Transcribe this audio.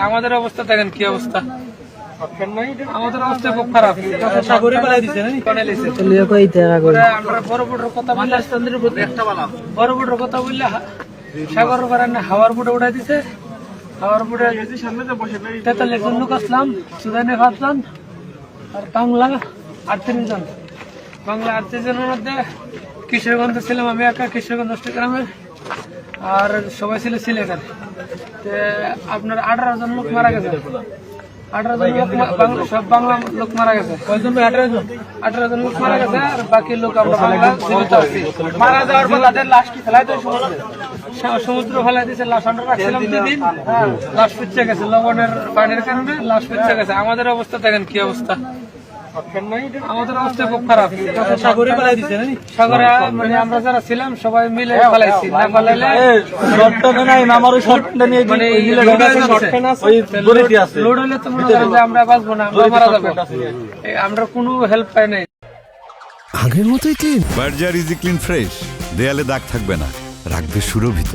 আমাদের অবস্থা দেখেন কি অবস্থা, আমাদের অবস্থা খুব খারাপ। বড় বড় কথা বললে সাগর হাওয়ার বুটে উঠাই দিছে, হাওয়ার বুটে তেতাল্লিশ জন লোক আসলাম, সুদানে ফাঁসলাম আর বাংলা 38 জন। বাংলা 38 জনের মধ্যে কিশোরগঞ্জ ছিলাম আমি একা, কিশোরগঞ্জ গ্রামের, আর সবাই ছিল সিলেটের। আপনার 18 জন লোক মারা গেছে, 18 জন লোক সব বাংলা লোক মারা গেছে। 18 জন লোক মারা গেছে, আর বাকি লোক আমরা বাংলা জীবিত আছি। মারা যাওয়ার পর তাদের লাশ কি ফেলাই তো সমুদ্র ফেলাই দিয়েছে। লাশ আমরা রাখছিলাম 2 দিন, লাশ পচে গেছে, লবণের পানির কারণে লাশ পচে গেছে। আমাদের অবস্থা দেখেন কি অবস্থা, আমাদের অবস্থা খুব খারাপ। সাগরে ফেলাই দিচ্ছে, সাগরে মানে আমরা যারা ছিলাম সবাই মিলে ফেলাইছি, না ফেলাইলে লোড হলে তো মনে করেন যে আমরা বাঁচবো না, আমরা মারা যাবো। আমরা কোনো হেল্প পাই নাই। আগের মতোই clean, Berger easy clean fresh, দেয়ালে দাগ থাকবে না, রাখবে সুরভিত।